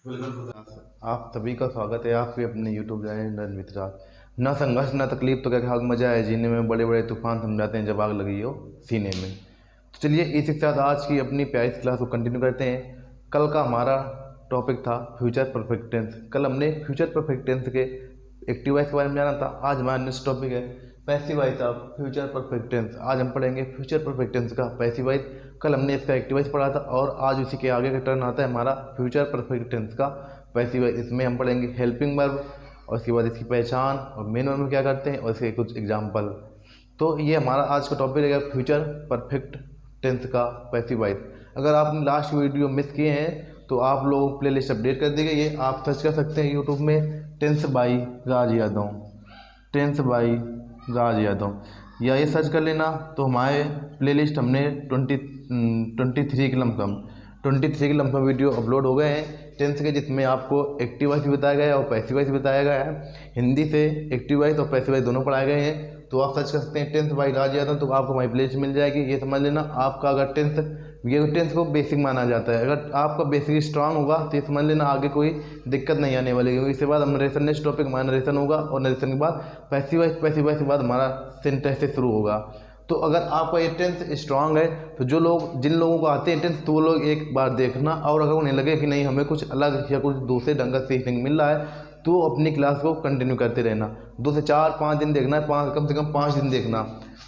आप सभी का स्वागत है आपके अपने यूट्यूब चैनल रणमित राज। ना संघर्ष ना तकलीफ तो क्या खाक मजा है जीने में, बड़े बड़े तूफान समझाते हैं जब आग लगी हो सीने में। तो चलिए इसी के साथ आज की अपनी प्यारी क्लास को कंटिन्यू करते हैं। कल का हमारा टॉपिक था फ्यूचर परफेक्ट टेंस। कल हमने फ्यूचर परफेक्ट टेंस के एक्टिव वॉइस के बारे में जाना था। आज हमारा नेक्स्ट टॉपिक है passive voice of future perfect tense. आज हम पढ़ेंगे फ्यूचर परफेक्ट टेंस का पैसिव वॉइस। कल हमने इसका एक्टिव वॉइस पढ़ा था और आज उसी के आगे का टर्न आता है हमारा फ्यूचर परफेक्ट टेंस का पैसिव वॉइस। इसमें हम पढ़ेंगे हेल्पिंग वर्ब और उसके बाद इसकी पहचान और मेन वर्ब में क्या करते हैं और इसके कुछ एग्जाम्पल। तो ये हमारा आज का टॉपिक रहेगा फ्यूचर परफेक्ट टेंस का पैसिव वॉइस। अगर आपने लास्ट वीडियो मिस किए हैं तो आप लोग प्लेलिस्ट अपडेट कर दी गई है, आप सर्च कर सकते हैं यूट्यूब में tense by Raj Yadav, tense by Raj Yadav, या ये सर्च कर लेना। तो हमारे प्लेलिस्ट हमने 23 के लमसम 23 के लमसम वीडियो अपलोड हो गए हैं टेंस के, जिसमें आपको एक्टिव वॉइस भी बताया गया है और पैसिव वॉइस भी बताया गया है। हिंदी से एक्टिव वॉइस और पैसिव वॉइस दोनों पढ़ाए गए हैं। तो आप सर्च कर सकते हैं टेंस बाई राज यादव, तो आपको हमारी प्लेलिस्ट मिल जाएगी। ये समझ लेना, आपका अगर टेंस को बेसिक माना जाता है, अगर आपका बेसिक स्ट्रांग होगा तो ये समझ लेना आगे कोई दिक्कत नहीं आने वाली, क्योंकि इसके बाद हम नरेशन, नेक्स्ट टॉपिक हमारा नरेशन होगा और नरेशन के बाद पैसिव वॉइस के बाद हमारा सेंटेंस से शुरू होगा। तो अगर आपका ये टेंस स्ट्रांग है तो जिन लोगों को आते हैं टेंस, तो वो लोग एक बार देखना, और अगर उन्हें लगे कि नहीं हमें कुछ अलग या कुछ दूसरे ढंग का सीखने को मिल रहा है तो अपनी क्लास को कंटिन्यू करते रहना। 2 से 4-5 दिन देखना है, कम से कम 5 दिन देखना।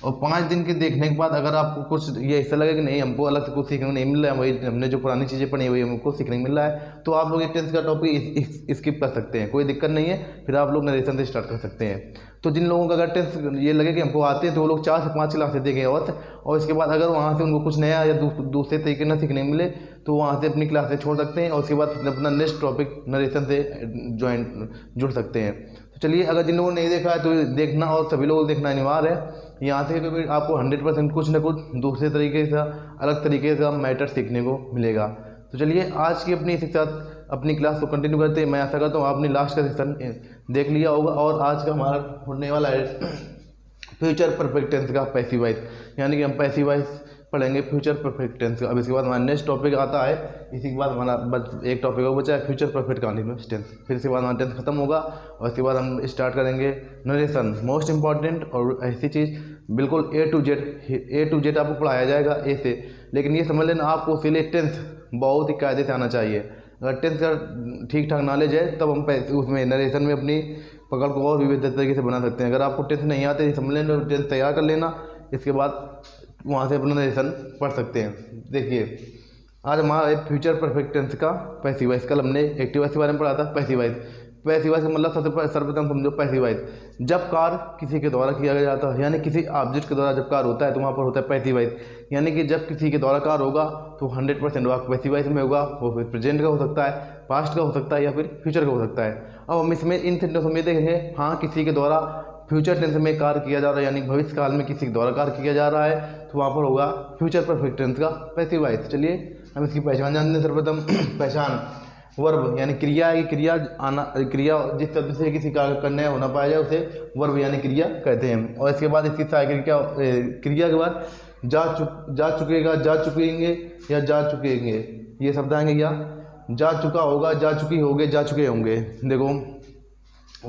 और 5 दिन के देखने के बाद अगर आपको कुछ ये ऐसा लगे कि नहीं हमको अलग से कुछ सीखने को नहीं मिल रहा है, वही हमने जो पुरानी चीज़ें पढ़ी वही हमको सीखने को मिल रहा है, तो आप लोग ये टेंस का टॉपिक स्किप कर सकते हैं, कोई दिक्कत नहीं है। फिर आप लोग नरेशन से स्टार्ट कर सकते हैं। तो जिन लोगों का अगर टेंस ये लगे कि हमको आते हैं तो वो लोग 4 से 5 क्लासेस देखें और इसके बाद अगर वहाँ से उनको कुछ नया या दूसरे तरीके ना सीखने मिले तो वहाँ से अपनी क्लासेस छोड़ सकते हैं और उसके बाद अपना नेक्स्ट टॉपिक नरेशन से जुड़ सकते हैं। तो चलिए, अगर जिन लोगों ने नहीं देखा है तो देखना, और सभी लोगों को देखना अनिवार्य है यहाँ से, क्योंकि आपको 100% कुछ ना कुछ दूसरे तरीके से, अलग तरीके का मैटर सीखने को मिलेगा। तो चलिए आज की अपनी इसी के साथ अपनी क्लास को कंटिन्यू करते हैं। मैं आशा करता हूँ आपने लास्ट का सेशन देख लिया होगा और आज का हमारा होने वाला है फ्यूचर परफेक्ट टेंस का पैसिव वॉइस, यानी कि हम पैसिव वॉइस पढ़ेंगे फ्यूचर परफेक्ट टेंस का। अब इसके बाद हमारा नेक्स्ट टॉपिक आता है, इसी के बाद हमारा बस एक टॉपिक और बचा है फ्यूचर परफेक्ट कंटीन्यूअस टेंस। फिर इसके बाद हमारा टेंस खत्म होगा और इसके बाद हम स्टार्ट करेंगे नरेशन, मोस्ट इंपॉर्टेंट और ऐसी चीज़ बिल्कुल ए टू जेड आपको पढ़ाया जाएगा ए से। लेकिन ये समझ लेना आपको इसीलिए टेंस बहुत ही कायदे से आना चाहिए। अगर टेंस का ठीक ठाक नॉलेज है तब हम उसमें नरेशन में अपनी पकड़ को और भी बेहतर तरीके से बना सकते हैं। अगर आपको टेंस नहीं आते समझ लेना, टेंस तैयार कर लेना, इसके बाद वहाँ से अपना नरेशन पढ़ सकते हैं। देखिए आज हमारा फ्यूचर परफेक्ट टेंस का पैसिव वॉइस। कल हमने एक्टिव वॉइस के बारे में पढ़ा था। पैसिव वॉइस का मतलब सर्वप्रथम समझो पैसिव वॉइस जब कार्य किसी के द्वारा किया जाता है, यानी किसी ऑब्जेक्ट के द्वारा जब कार्य होता है तो वहाँ पर होता है पैसिव वॉइस। यानी कि जब किसी के द्वारा कार्य होगा तो 100% वाक पैसिव वॉइस में होगा। वो फिर प्रेजेंट का हो सकता है, पास्ट का हो सकता है या फिर फ्यूचर का हो सकता है। अब हम इसमें इन सेंटेंसों में देखेंगे, हाँ किसी के द्वारा फ्यूचर टेंस में कार्य किया जा रहा है, यानी भविष्य काल में किसी के द्वारा कार्य किया जा रहा है, तो वहाँ पर होगा फ्यूचर परफेक्ट टेंस का पैसिव वॉइस। चलिए हम इसकी पहचान जानते हैं। सर्वप्रथम पहचान, वर्ब यानी क्रिया की क्रिया जिस शब्द से किसी कार्य करने होना पाया जाए उसे वर्ब यानी क्रिया कहते हैं। और इसके बाद इसकी सहायक क्रिया के बाद जा चुकेगा, जा चुकेंगे या जा चुकेंगे, ये शब्द आएंगे। या जा चुका होगा, जा चुकी होगे, जा चुके होंगे। देखो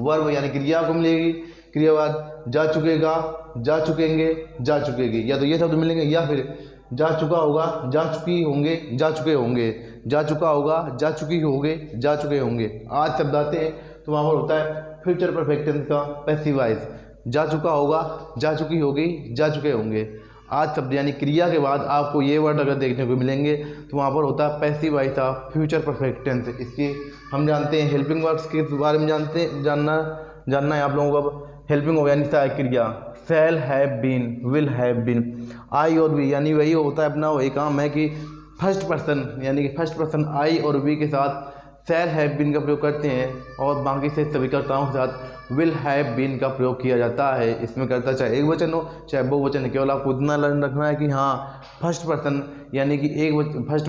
वर्ब यानी क्रिया आपको मिलेगी, क्रिया बाद जा चुकेगा, जा चुकेंगे, जा चुकेगी, या तो ये शब्द मिलेंगे, या फिर जा चुका होगा, जा चुकी होंगे, जा चुके होंगे, जा चुका होगा, जा चुकी होगे, जा चुके होंगे। आज शब्द आते हैं तो वहाँ पर होता है फ्यूचर परफेक्ट टेंस का पैसिव वॉइस। जा चुका होगा, जा चुकी होगी, जा चुके होंगे। आज शब्द यानी क्रिया के बाद आपको ये वर्ड अगर देखने को मिलेंगे तो वहाँ पर होता है पैसिव वॉइस का फ्यूचर परफेक्ट टेंस। इसकी हम जानते हैं हेल्पिंग वर्ब्स के बारे में जानना है आप लोगों को। हेल्पिंग हो यानी सहायक क्रिया, shall have been, will have been, I और वी, यानी वही होता है अपना वही काम है कि फर्स्ट पर्सन, यानी कि फर्स्ट पर्सन आई और वी के साथ शैल हैव बीन का प्रयोग करते हैं और बाकी से सभी कर्ताओं के साथ विल हैव बीन का प्रयोग किया जाता है। इसमें कर्ता चाहे एक वचन हो चाहे बहुवचन हो, केवल आपको इतना रखना है कि हाँ फर्स्ट पर्सन, यानी कि फर्स्ट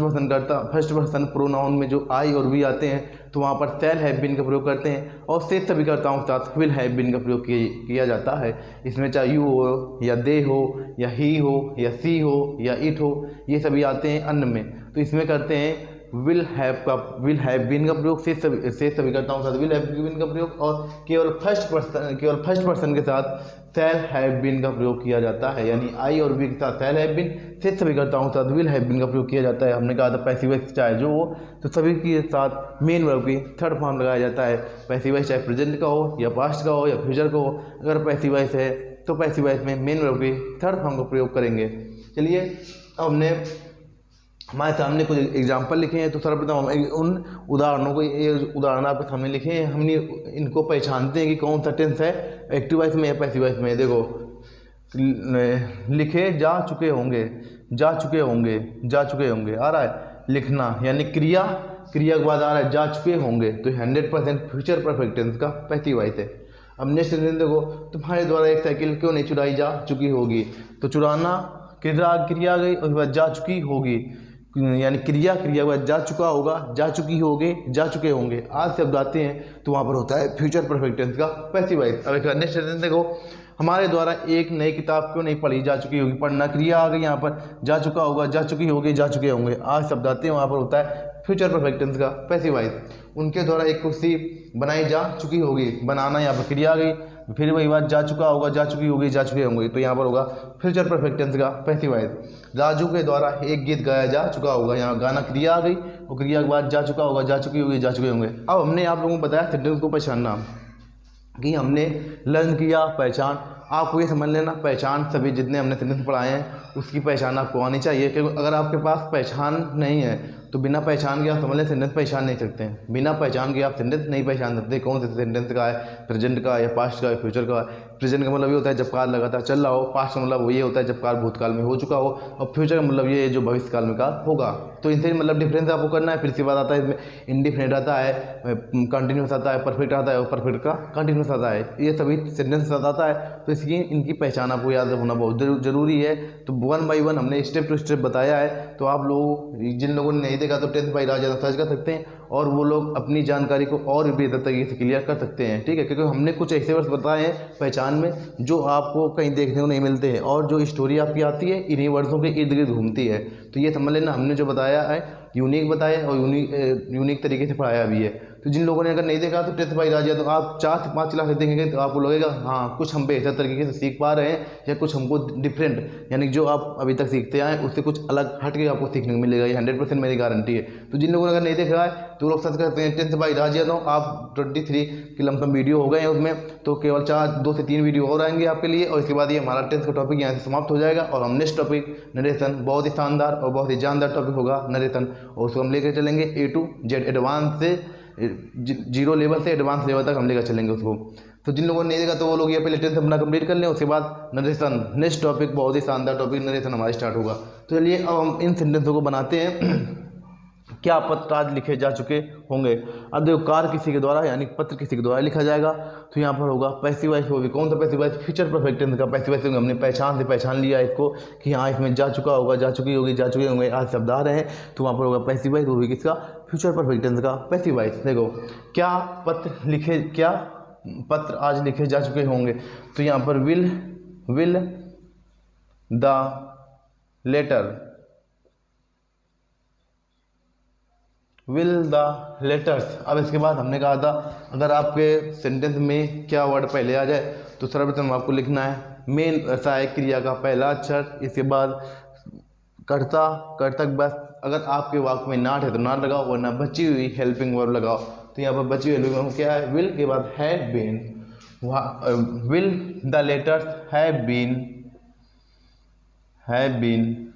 पर्सन प्रोनाउन में जो आई और वी आते हैं तो वहाँ पर शैल हैव बीन का प्रयोग करते हैं और शेष सभी कर्ताओं के साथ विल हैव बीन का प्रयोग किया जाता है। इसमें चाहे यू हो या दे हो या ही हो या सी हो या इट हो, ये सभी आते हैं अन्य में। तो इसमें करते हैं विल हैव बीन का प्रयोग शेष सभी कर्ताओं के साथ विल हैव बीन का प्रयोग, और केवल फर्स्ट पर्सन के साथ शैल हैव बीन का प्रयोग किया जाता है। यानी आई और बी के साथ शैल हैव बीन, शेष सभी कर्ताओं के साथ विल हैव बीन का प्रयोग किया जाता है। हमने कहा था पैसिव वॉइस चाहे जो हो तो सभी के साथ मेन वर्ब की थर्ड फॉर्म लगाया जाता है। पैसिव वॉइस चाहे प्रेजेंट का हो या पास्ट का हो या फ्यूचर का हो, अगर पैसिव वॉइस है तो पैसिव वॉइस में मेन वर्ब की थर्ड फॉर्म का प्रयोग करेंगे। चलिए अब हमने हमारे सामने कुछ एग्जाम्पल लिखे हैं, तो सर्वप्रथम हम उन उदाहरणों को, ये उदाहरण आपके सामने लिखे हैं, हमने इनको पहचानते हैं कि कौन सा टेंस है, एक्टिव वॉइस में या पैसिव वॉइस में। देखो लिखे जा चुके होंगे, जा चुके होंगे, जा चुके होंगे आ रहा है। लिखना यानी क्रिया के बाद आ रहा है जा चुके होंगे, तो 100% फ्यूचर परफेक्ट टेंस का पैसिव वॉइस है। अब नेक्स्ट सेंटेंस देखो, तुम्हारे द्वारा एक साइकिल क्यों नहीं चुराई जा चुकी होगी, तो चुराना क्रिया आ गई, उसके बाद जा चुकी होगी, यानी क्रिया के बाद जा चुका होगा, जा चुकी होगे, जा चुके होंगे, आज शब्द आते हैं तो वहाँ पर होता है फ्यूचर परफेक्ट टेंस का पैसिव वॉइस। अब एक नेक्स्ट सेंटेंस देखो, हमारे द्वारा एक नई किताब क्यों नहीं पढ़ी जा चुकी होगी, पढ़ना क्रिया आ गई, यहाँ पर जा चुका होगा, जा चुकी होगी, जा चुके होंगे, आज शब्द आते हैं वहाँ पर होता है फ्यूचर परफेक्ट टेंस का पैसिव वॉइस। उनके द्वारा एक कुर्सी बनाई जा चुकी होगी, बनाना यहाँ पर क्रिया आ गई, फिर वही बात जा चुका होगा, जा चुकी होगी, जा चुके होंगे, तो यहाँ पर होगा फ्यूचर परफेक्ट टेंस का पैसिव वॉइस। राजू के द्वारा एक गीत गाया जा चुका होगा, यहाँ गाना क्रिया आ गई और क्रिया के बाद जा चुका होगा, जा चुकी होगी, जा चुके होंगे। अब हमने आप लोगों को बताया सेंटेंस को पहचानना कि हमने लर्न किया पहचान, आपको ये समझ लेना पहचान सभी जितने हमने सेंटेंस पढ़ाए हैं उसकी पहचान आपको आनी चाहिए, क्योंकि अगर आपके पास पहचान नहीं है तो बिना पहचान के आप समझ लें सेंटेंस पहचान नहीं सकते हैं। बिना पहचान के आप सेंटेंस नहीं पहचान सकते कौन से सेंटेंस का है, प्रेजेंट का या पास्ट का या फ्यूचर का। प्रेजेंट का मतलब ये होता है जब काल लगातार चल रहा हो, पास्ट का मतलब वो ये होता है जब काल भूतकाल में हो चुका हो, और फ्यूचर का मतलब ये जो भविष्य काल में का होगा। तो इनसे मतलब डिफरेंस आपको करना है। फिर इसके बाद आता है इसमें इंडिफिनिट आता है, कंटिन्यूस आता है, परफेक्ट आता है और परफेक्ट का कंटिन्यूस आता है, ये सभी सेंटेंस के साथ आता है। तो इसकी इनकी पहचान आपको याद होना बहुत जरूरी है। तो 1 बाई 1 हमने स्टेप टू स्टेप बताया है, तो आप लोग जिन लोगों ने नहीं देखा तो 10th बाई राजा सर्च कर सकते हैं और वो लोग अपनी जानकारी को और बेहतर तरीके से क्लियर कर सकते हैं, ठीक है। क्योंकि हमने कुछ ऐसे वर्ड्स बताए हैं पहचान में जो आपको कहीं देखने को नहीं मिलते हैं, और जो स्टोरी आपकी आती है इन्हीं वर्ड्सों के इर्द गिर्द घूमती है। तो ये समझ लेना हमने जो बताया है यूनिक बताया और यूनिक तरीके से पढ़ाया भी है। तो जिन लोगों ने अगर नहीं देखा तो 10th बाई राजा तो आप 4 से 5 क्लास देखेंगे तो आपको लगेगा हाँ कुछ हम बेहतर तरीके से सीख पा रहे हैं, या कुछ हमको डिफरेंट यानी जो आप अभी तक सीखते आए उससे कुछ अलग हट के आपको सीखने को मिलेगा, ये 100% मेरी गारंटी है। तो जिन लोगों ने अगर नहीं देखा है तो लोग सर्च करते हैं 10th बाई राजा, तो आप 23 की लमसम वीडियो हो गए हैं उसमें, तो केवल 2 से 3 वीडियो और आएंगे आपके लिए, और इसके बाद ये हमारा 10th का टॉपिक यहाँ से समाप्त हो जाएगा। और हम नेक्स्ट टॉपिक नरेशन, बहुत ही शानदार और बहुत ही जानदार टॉपिक होगा नरेशन, और उसको हम लेकर चलेंगे A to Z एडवांस से 0 लेवल से एडवांस लेवल तक हम लेकर चलेंगे उसको। तो जिन लोगों ने नहीं देखा तो वो लोग ये पहले 10th अपना कंप्लीट कर लें, उसके बाद नरेशन नेक्स्ट टॉपिक बहुत ही शानदार टॉपिक नरेशन हमारा स्टार्ट होगा। तो चलिए अब हम इन सेंटेंसों को बनाते हैं। क्या पत्र आज लिखे जा चुके होंगे। अब देखो कार किसी के द्वारा यानी पत्र किसी के द्वारा लिखा जाएगा, तो यहाँ पर होगा पैसिव वॉइस होगी। कौन सा passive voice, future perfect tense का पैसिव वॉइस। हमने पहचान से पहचान लिया इसको कि हाँ इसमें जा चुका होगा, जा चुकी होगी, जा चुके होंगे, आज शब्द आ रहे हैं, तो वहाँ पर होगा पैसिव वॉइस होगी किसका, फ्यूचर परफेक्ट टेंस का पैसिव वॉइस। देखो क्या पत्र आज लिखे जा चुके होंगे, तो यहाँ पर विल द लेटर्स। अब इसके बाद हमने कहा था अगर आपके सेंटेंस में क्या वर्ड पहले आ जाए तो सर्वप्रथम आपको लिखना है मेन सहायक क्रिया का पहला अक्षर, इसके बाद कर्ता कर्तक बस। अगर आपके वाक्य में नॉट है तो नॉट लगाओ, वरना बची हुई हेल्पिंग वर्ब लगाओ। तो यहाँ पर बची हुई हेल्पिंग वर्ब क्या है, विल के बाद have been, will the letters have been.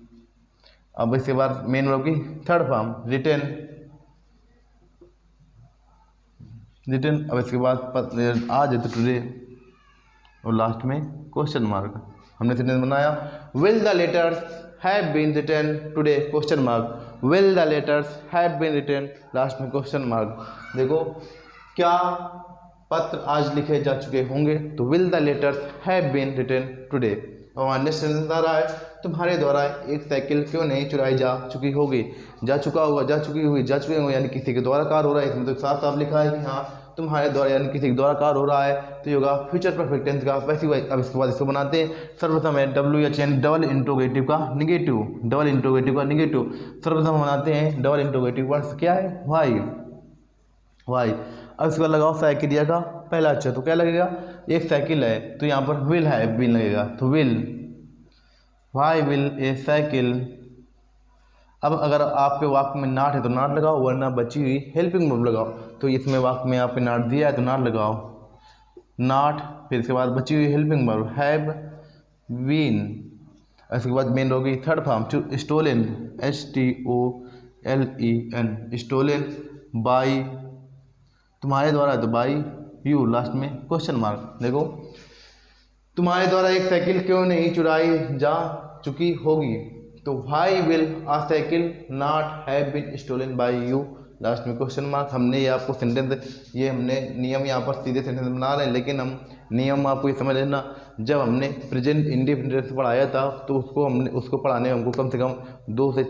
अब इसके बाद मेन वर्ब की थर्ड फॉर्म रिटन। अब इसके बाद आज है तो टुडे, और लास्ट में क्वेश्चन मार्क। हमने सेंटेंस बनाया will the letters have been written today question mark, will the letters have been written, last में क्वेश्चन मार्क। देखो क्या पत्र आज लिखे जा चुके होंगे, तो will the letters have been written today. और नेक्स्ट सेंटेंस आ रहा है तुम्हारे द्वारा एक साइकिल क्यों नहीं चुराई जा चुकी होगी। जा चुका होगा, जा चुकी हुई, जा चुके होंगे, यानी किसी के द्वारा कार हो रहा है, इसमें तो साफ साफ लिखा है कि हाँ तुम्हारे द्वारा यानी किसी के द्वारा कार्य हो रहा है तो ये होगा फ्यूचर परफेक्ट टेंस का पैसिव वॉइस। अब इसके बाद इसको बनाते हैं। सर्वप्रथम है WH यानी डबल इंट्रोगेटिव का निगेटिव, डबल इंट्रोगेटिव का निगेटिव। सर्वप्रथम बनाते हैं डबल इंट्रोगेटिव वर्ड्स क्या है वाई, वाई। अब इसके बाद लगाओ साइकिलिया का पहला अक्षर, तो क्या लगेगा, एक साइकिल है तो यहाँ पर विल है बिन लगेगा, तो will, why will a cycle. अब अगर आपके वाक्य में नाट है तो नाट लगाओ, वरना बची हुई हेल्पिंग वर्ब लगाओ। तो इसमें वाक्य में आपने नाट दिया है तो नाट लगाओ, नाट। फिर इसके बाद बची हुई हेल्पिंग वर्ब हैव बीन। इसके बाद मेन होगी third form stolen, STOLEN, stolen by, तुम्हारे द्वारा तो बाई यू, लास्ट में क्वेश्चन मार्क। देखो तुम्हारे द्वारा एक साइकिल क्यों नहीं चुराई जा चुकी होगी, तो why will a cycle not have been stolen by you, last में क्वेश्चन मार्क। हमने ये आपको सेंटेंस, ये हमने नियम यहाँ पर सीधे सेंटेंस बना रहे हैं, लेकिन हम नियम आपको ये समझ लेना, जब हमने प्रेजेंट इंडिपेंडेंस पढ़ाया था तो उसको पढ़ाने में हमको कम से कम 2 से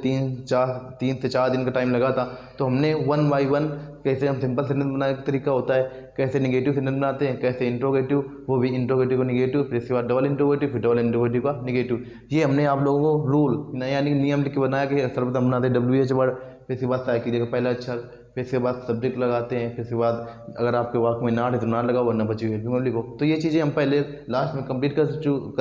4 दिन का टाइम लगा था। तो हमने 1 बाय 1 कैसे हम सिंपल सेंटेंस बनाने का तरीका होता है, कैसे निगेटिव सेंटेंस बनाते हैं, कैसे इंट्रोगेटिव, वो भी इंट्रोगेटिव को निगेटिव, फिर इसके बाद डबल इंट्रोगेटिव, फिर डबल इंट्रोगेटिव का निगेटिव। ये हमने आप लोगों को रूल यानी नियम लिख के बनाया कि सर्वप्रथम बनाते हैं WH वर्ड, फिर इसके बाद साइकिल का पहला अक्षर, फिर इसके बाद सब्जेक्ट लगाते हैं, फिर इसके बाद अगर आपके वाक्य में नाट है तो नाट लगाओ, वरना बची हुई लिखो। तो ये चीज़ें हम पहले लास्ट में कंप्लीट कर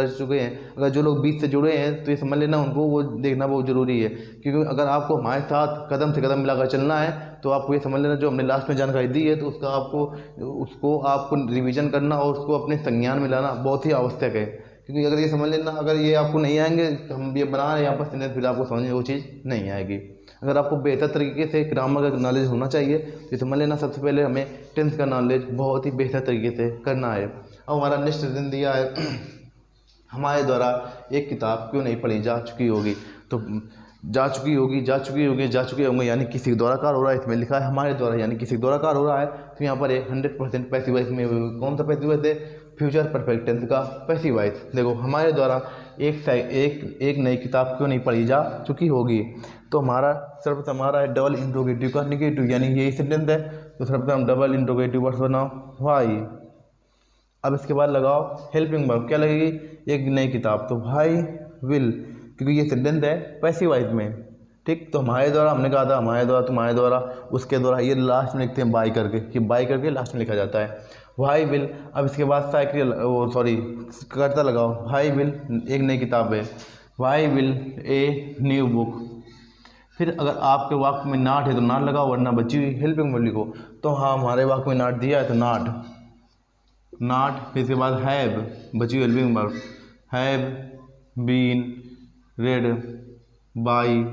चुके हैं। अगर जो लोग बीच से जुड़े हैं तो ये समझ लेना, उनको वो देखना बहुत ज़रूरी है, क्योंकि अगर आपको हमारे साथ कदम से कदम मिलाकर चलना है तो आपको ये समझ लेना जो हमने लास्ट में जानकारी दी है तो उसको आपको रिवीजन करना और उसको अपने संज्ञान में लाना बहुत ही आवश्यक है। क्योंकि अगर ये समझ लेना, अगर ये आपको नहीं आएंगे, हम ये बना रहे हैं यहाँ पर सेंटेंस, फिर आपको समझ में वो चीज़ नहीं आएगी। अगर आपको बेहतर तरीके से ग्रामर का नॉलेज होना चाहिए तो समझ लेना, सबसे पहले हमें टेंस का नॉलेज बहुत ही बेहतर तरीके से करना है। अब हमारा नेक्स्ट रीज़न दिया है हमारे द्वारा एक किताब क्यों नहीं पढ़ी जा चुकी होगी, तो जा चुकी होंगे यानी किसी के द्वारा कार्य हो रहा है, इसमें लिखा है हमारे द्वारा यानी किसी के द्वारा कार्य हो रहा है, तो यहाँ पर 100% पैसिव वॉइस में कौन सा पैसिव वॉइस है, फ्यूचर परफेक्ट टेंस का पैसिव वॉइस। देखो हमारे द्वारा एक नई किताब क्यों नहीं पढ़ी जा चुकी होगी, तो हमारा सर्वप्रथम हमारा है डबल इंट्रोगेटिव का निगेटिव, यानी यही सेंटेंस है, तो सर्वप्रथम डबल इंट्रोगेटिव वर्ड्स बनाओ व्हाई। अब इसके बाद लगाओ हेल्पिंग वर्ब, क्या लगेगी, एक नई किताब, तो व्हाई विल, क्योंकि ये सेंटेंस है पैसिव वॉइस में, ठीक। तो हमारे द्वारा हमने कहा था हमारे द्वारा, तुम्हारे द्वारा, उसके द्वारा, ये लास्ट में लिखते हैं बाई करके, कि बाई करके लास्ट में लिखा जाता है व्हाई विल। अब इसके बाद साइकिल करता लगाओ, व्हाई विल एक नई किताब है, why will a new book. फिर अगर आपके वाक्य में नाट है तो नाट लगाओ, वरना बची हुई हेल्पिंग वर्ब लिखो। तो हाँ हमारे वाक्य में नाट दिया है तो नाट, फिर इसके बाद हैव, बची हुई helping verb, have been read by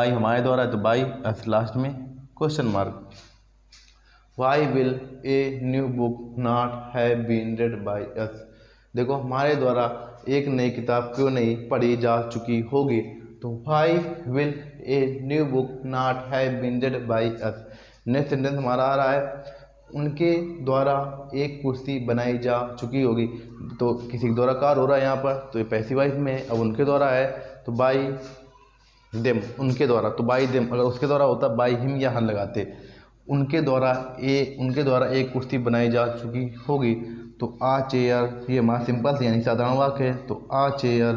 हमारे द्वारा है तो बाई, लास्ट में question mark. Why will a new book not have been read by us. देखो हमारे द्वारा एक नई किताब क्यों नहीं पढ़ी जा चुकी होगी, तो why will a new book not have been read by us. Next sentence हमारा आ रहा है उनके द्वारा एक कुर्सी बनाई जा चुकी होगी, तो किसी के द्वारा कार्य हो रहा है यहाँ पर, तो ये पैसिव वॉइस में है। अब उनके द्वारा है तो बाई देम, उनके द्वारा तो बाई देम, अगर उसके द्वारा होता बाई हिम या हन लगाते। उनके द्वारा एक कुर्सी बनाई जा चुकी होगी, तो आ चेयर, ये हमारा सिंपल से यानी साधारण वाक्य है, तो आ चेयर।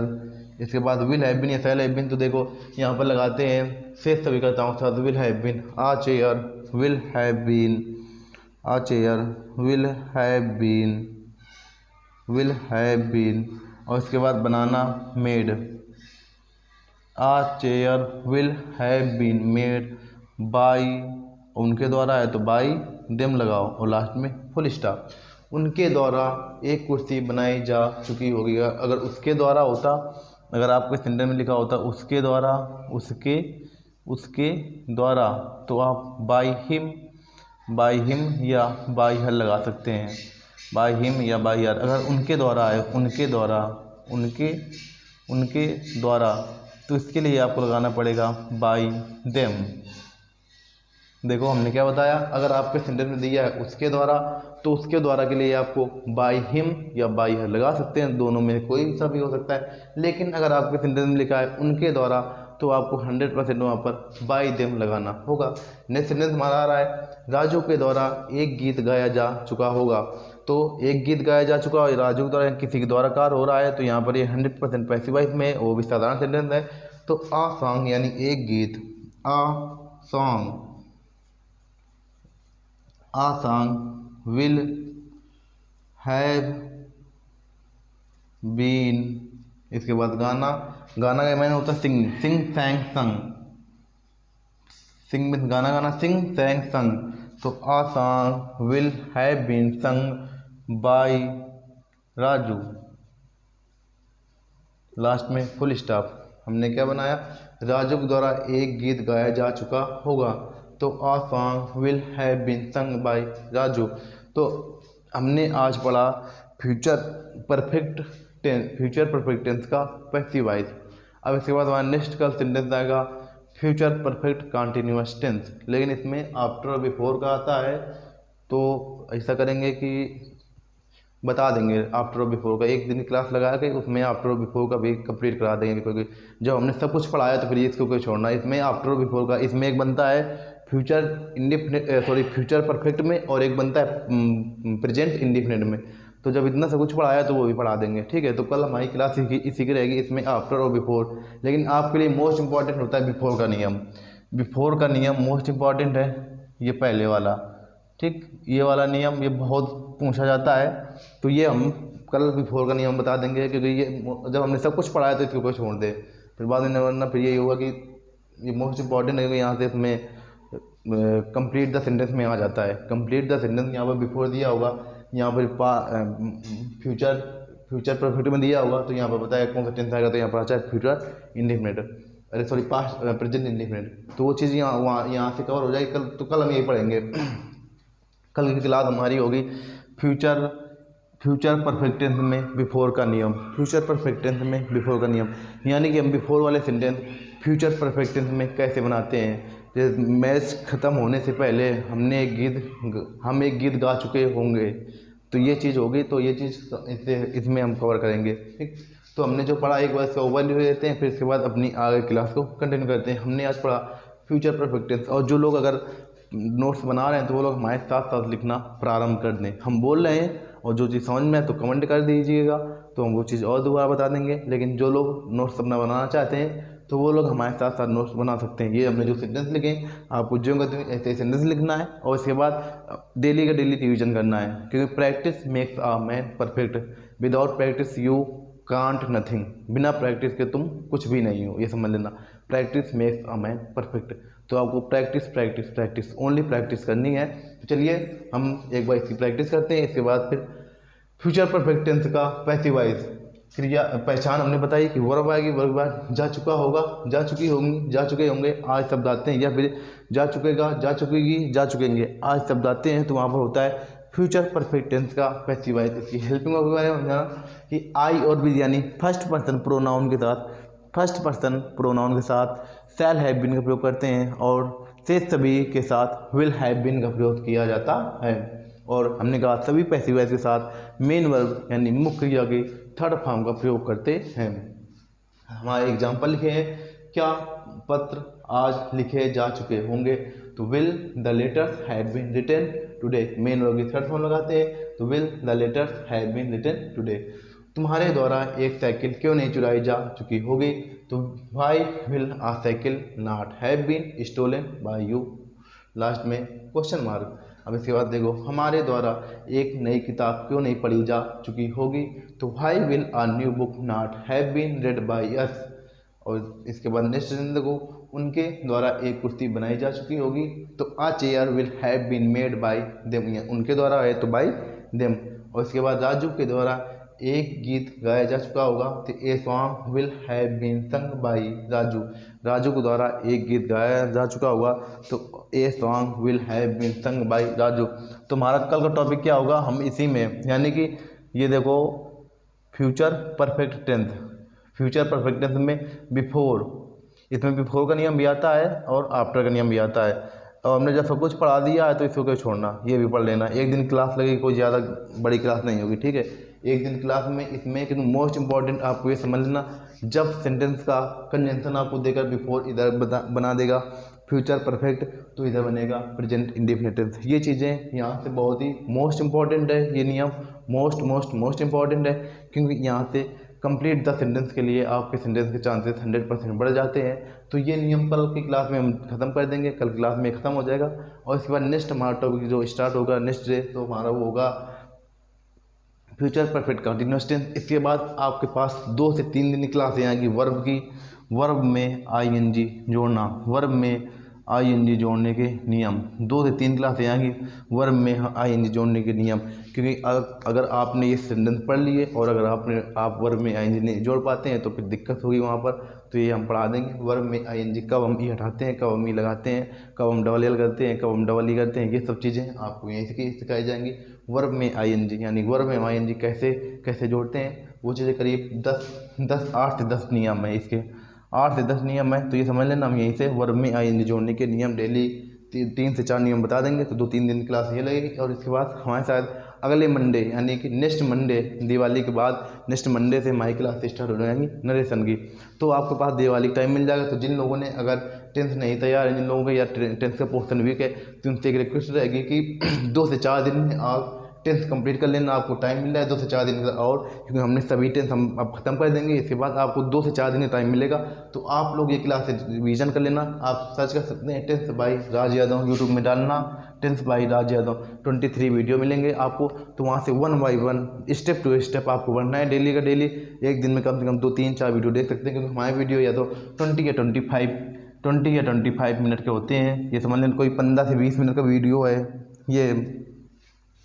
इसके बाद विल हैव बीन या शैल हैव बीन, तो देखो यहाँ पर लगाते हैं शेष सभी करताओं के साथ will have been, a chair will have been, a chair will have been. और इसके बाद बनाना made, a chair will have been made by, उनके द्वारा है तो बाई देम लगाओ, और लास्ट में फुल स्टॉप। उनके द्वारा एक कुर्सी बनाई जा चुकी होगी, अगर उसके द्वारा होता, अगर आपके सेंटेंस में लिखा होता उसके द्वारा, उसके द्वारा, तो आप बाई हिम या बाई हर लगा सकते हैं, बाई हिम या बाई हर। अगर उनके द्वारा है, उनके द्वारा, तो इसके लिए आपको लगाना पड़ेगा बाई देम। देखो हमने क्या बताया, अगर आपके सेंटेंस में दिया है उसके द्वारा, तो उसके द्वारा के लिए आपको बाई हिम या बाई हर लगा सकते हैं, दोनों में कोई सा भी हो सकता है। लेकिन अगर आपके सेंटेंस में लिखा है उनके द्वारा, तो आपको 100% वहाँ पर बाय देम लगाना होगा। नेक्स्ट सेंटेंस हमारा आ रहा है, राजू के द्वारा एक गीत गाया जा चुका होगा। तो एक गीत गाया जा चुका और राजू के द्वारा किसी के द्वारा कार हो रहा है, तो यहाँ पर ये 100% पैसिव वॉइस में, वो भी साधारण सेंटेंस है। तो आ सॉन्ग यानी एक गीत, a song will have been, इसके बाद गाना, गाना का मायने होता है सिंग, सिंग सैंग संग, सिंग मीन्स गाना गाना, सिंग सैंग संग। तो a song will have been sung by Raju, last में फुल स्टॉप। हमने क्या बनाया, राजू के द्वारा एक गीत गाया जा चुका होगा। तो a song will have been sung by Raju. तो हमने आज पढ़ा फ्यूचर परफेक्ट टेंस का पैसिव वॉइस। अब इसके बाद हमारा नेक्स्ट का सेंटेंस आएगा फ्यूचर परफेक्ट कंटिन्यूअस टेंस, लेकिन इसमें आफ्टर और बिफोर का आता है। तो ऐसा करेंगे कि बता देंगे आफ्टर और बिफोर का, एक दिन क्लास लगा के उसमें आफ्टर और बिफोर का भी कंप्लीट करा देंगे, क्योंकि जब हमने सब कुछ पढ़ाया तो फिर इसको कोई छोड़ना है। इसमें आफ्टर और बिफोर का, इसमें एक बनता है फ्यूचर परफेक्ट में, और एक बनता है प्रेजेंट इंडिफिनिट में। तो जब इतना सब कुछ पढ़ाया तो वो भी पढ़ा देंगे, ठीक है। तो कल हमारी क्लास इसी की रहेगी, इसमें आफ्टर और बिफोर। लेकिन आपके लिए मोस्ट इंपॉर्टेंट होता है बिफोर का नियम। बिफोर का नियम मोस्ट इंपॉर्टेंट है, ये पहले वाला, ठीक। ये वाला नियम ये बहुत पूछा जाता है, तो ये हम कल बिफोर का नियम बता देंगे, क्योंकि ये जब हमने सब कुछ पढ़ाया तो इसको कोई छोड़ दे, फिर बाद में वरना फिर यही होगा कि ये मोस्ट इंपॉर्टेंट है, यहाँ से इसमें कंप्लीट द सेंटेंस में आ जाता है। कंप्लीट द सेंटेंस यहाँ पर बिफोर दिया होगा, यहाँ पर फ्यूचर परफेक्ट में दिया होगा, तो यहाँ पर बताया कौन सा टेंस आएगा, तो यहाँ पर आता है फ्यूचर इंडिफिनिट, अरे सॉरी पास्ट प्रेजेंट इंडिफिनिट। तो वो चीज़ यहाँ से कवर हो जाएगी कल। तो कल हम यही पढ़ेंगे। कल की क्लास हमारी होगी फ्यूचर परफेक्ट टेंस में बिफोर का नियम, फ्यूचर परफेक्ट टेंस में बिफोर का नियम, यानी कि हम बिफोर वाले सेंटेंस फ्यूचर परफेक्ट टेंस में कैसे बनाते हैं। जैसे मैच ख़त्म होने से पहले हम एक गीत गा चुके होंगे, तो ये चीज़ होगी, तो ये चीज़ इसमें हम कवर करेंगे, ठीक। तो हमने जो पढ़ा एक बार इसका ओवरव्यू देते हैं, फिर इसके बाद अपनी आगे क्लास को कंटिन्यू करते हैं। हमने आज पढ़ा फ्यूचर परफेक्ट टेंस, और जो लोग अगर नोट्स बना रहे हैं तो वो लोग हमारे साथ साथ लिखना प्रारंभ कर दें। हम बोल रहे हैं और जो चीज़ समझ में आए तो कमेंट कर दीजिएगा, तो हम वो चीज़ और दोबारा बता देंगे। लेकिन जो लोग नोट्स अपना बनाना चाहते हैं तो वो लोग हमारे साथ साथ नोट्स बना सकते हैं। ये हमने जो सेंटेंस लिखे आपको जो ऐसे सेंटेंस लिखना है, और इसके बाद डेली का डेली रिवीजन करना है, क्योंकि practice makes a man perfect, without practice you can't nothing. बिना प्रैक्टिस के तुम कुछ भी नहीं हो, ये समझ लेना। Practice makes a man perfect. तो आपको प्रैक्टिस ओनली प्रैक्टिस करनी है। तो चलिए हम एक बार इसकी प्रैक्टिस करते हैं, इसके बाद फिर फ्यूचर परफेक्ट टेंस का पैसिव वॉइस क्रिया पहचान हमने बताई कि वर्ब आएगी, वर्ब जा चुका होगा, जा चुकी होंगी, जा चुके होंगे, आज शब्द आते हैं, या फिर जा चुकेगा, जा चुकेगी, जा चुकेंगे, आज शब्द आते हैं, तो वहाँ पर होता है फ्यूचर परफेक्ट टेंस का पैसिव वॉइस। इसकी हेल्पिंग वर्ब के बारे में जाना कि आई और बी यानी फर्स्ट पर्सन प्रोनाउन के साथ शैल हैव बीन का प्रयोग करते हैं, और शेष सभी के साथ विल हैव बीन का प्रयोग किया जाता है। और हमने कहा सभी पैसिव वॉइस के साथ मेन वर्ब यानी मुख्य क्रिया की थर्ड फॉर्म का प्रयोग करते हैं। हमारे एग्जाम्पल लिखे हैं, क्या पत्र आज लिखे जा चुके होंगे, तो will the letters have been written today, main verb की थर्ड फॉर्म लगाते हैं, तो will the letters have been written today. तुम्हारे द्वारा एक साइकिल क्यों नहीं चुराई जा चुकी होगी, तो why will a cycle not have been stolen by you, last में क्वेश्चन मार्क। अब इसके बाद देखो, हमारे द्वारा एक नई किताब क्यों नहीं पढ़ी जा चुकी होगी, तो why will a new book not have been read by us. और इसके बाद नेक्स्ट देखो, उनके द्वारा एक कुर्सी बनाई जा चुकी होगी, तो a chair will have been made by them, उनके द्वारा है तो बाय देम। और इसके बाद राजू के द्वारा एक गीत गाया जा चुका होगा, तो a song will have been sung by Raju, Raju के द्वारा एक गीत गाया जा चुका होगा, तो a song will have been sung by Raju. तो हमारा कल का टॉपिक क्या होगा, हम इसी में, यानी कि ये देखो फ्यूचर परफेक्ट टेंस में बिफोर, इसमें बिफोर का नियम भी आता है और आफ्टर का नियम भी आता है। और हमने जब सब कुछ पढ़ा दिया है तो इसको कोई छोड़ना, ये भी पढ़ लेना। एक दिन क्लास लगेगी, कोई ज़्यादा बड़ी क्लास नहीं होगी, ठीक है। एक दिन क्लास में। इसमें कि मोस्ट इंपॉर्टेंट आपको ये समझ लेना, जब सेंटेंस का कंजंक्शन आपको देकर बिफोर इधर बना देगा फ्यूचर परफेक्ट, तो इधर बनेगा प्रेजेंट इंडेफिनिट। ये चीज़ें यहाँ से बहुत ही मोस्ट इंपॉर्टेंट है, ये नियम मोस्ट मोस्ट मोस्ट इंपॉर्टेंट है, क्योंकि यहाँ से कंप्लीट द सेंटेंस के लिए आपके सेंटेंस के चांसेस 100% बढ़ जाते हैं। तो ये नियम कल की क्लास में हम ख़त्म कर देंगे, कल क्लास में ख़त्म हो जाएगा। और इसके बाद नेक्स्ट हमारा टॉपिक जो स्टार्ट होगा नेक्स्ट डे, तो हमारा वो होगा फ्यूचर परफेक्ट कंटिन्यूअस टेंस। इसके बाद आपके पास 2 से 3 दिन की क्लास आएगी वर्ब की। वर्ब में आईएनजी जोड़ना, वर्ब में आईएनजी जोड़ने के नियम, 2 से 3 क्लासें आएंगी वर्ब में आईएनजी जोड़ने के नियम। क्योंकि अगर आपने ये सेंटेंस पढ़ लिए और अगर आप वर्ब में आईएनजी नहीं जोड़ पाते हैं तो फिर दिक्कत होगी वहाँ पर। तो ये हम पढ़ा देंगे वर्ब में आईएनजी कब हम ई हटाते हैं, कब हम ई लगाते हैं, कब हम डबल एल करते हैं, कब हम डबल ई करते हैं, ये सब चीज़ें आपको यहीं से सिखाई जाएंगी। वर्ब में आईएनजी यानी वर्ब में आईएनजी कैसे कैसे जोड़ते हैं, वो चीज़ें करीब 8 से 10 नियम है इसके, 8 से 10 नियम है। तो ये समझ लेना, हम यहीं से वर्ब में आईएनजी जोड़ने के नियम डेली 3 से 4 नियम बता देंगे। तो 2-3 दिन की क्लास ये लगेगी। और इसके बाद हमारे साथ अगले मंडे यानी कि नेक्स्ट मंडे, दिवाली के बाद नेक्स्ट मंडे से हमारी क्लास स्टार्ट हो जाएंगी नरेशन की। तो आपके पास दिवाली टाइम मिल जाएगा। तो जिन लोगों ने अगर टेंथ नहीं तैयार है, जिन लोगों का या टेंथ का पोर्शन वीक है, तो उनसे एक रिक्वेस्ट रहेगी कि 2 से 4 दिन में आप टेंथ कंप्लीट कर लेना। आपको टाइम मिल रहा है 2 से 4 दिन का, और क्योंकि हमने सभी टेंथ हम अब ख़त्म कर देंगे। इसके बाद आपको 2 से 4 दिन का टाइम मिलेगा। तो आप लोग ये क्लास रिवीजन कर लेना। आप सर्च कर सकते हैं tenth by Raj Yadav, YouTube में डालना tenth by Raj Yadav, 23 video मिलेंगे आपको। तो वहाँ से 1 बाई 1 स्टेप टू स्टेप आपको बढ़ना है डेली का डेली। एक दिन में कम से कम 2-3-4 वीडियो देख सकते हैं, क्योंकि हमारे वीडियो या तो 20 या 25 मिनट के होते हैं। ये समझ लें कोई 15 से 20 मिनट का वीडियो है, ये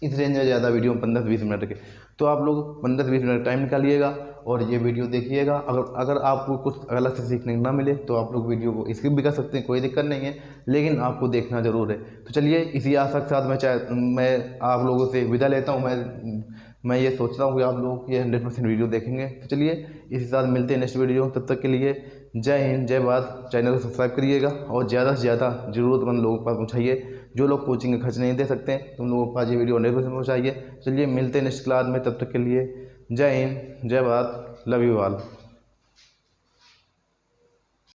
इस रेंज में ज़्यादा वीडियो 15 से 20 मिनट के। तो आप लोग 15 से 20 मिनट टाइम निकालिएगा और ये वीडियो देखिएगा। अगर आपको कुछ अलग से सीखने को ना मिले तो आप लोग वीडियो को स्किप भी कर सकते हैं, कोई दिक्कत नहीं है, लेकिन आपको देखना ज़रूर है। तो चलिए इसी आशा के साथ मैं आप लोगों से विदा लेता हूँ। मैं ये सोच रहा हूँ कि आप लोग ये 100% वीडियो देखेंगे। तो चलिए इसी साथ मिलते हैं नेक्स्ट वीडियो। तब तक के लिए जय हिंद, जय भारत। चैनल को सब्सक्राइब करिएगा और ज़्यादा से ज़्यादा ज़रूरतमंद लोगों के पास पहुँचाइए। जो लोग कोचिंग का खर्च नहीं दे सकते हैं, तुम लोगों के पास ये वीडियो 100% पहुँचाइए। चलिए मिलते हैं नेक्स्ट क्लास में। तब तक के लिए जय हिंद, जय भारत, लव यू ऑल।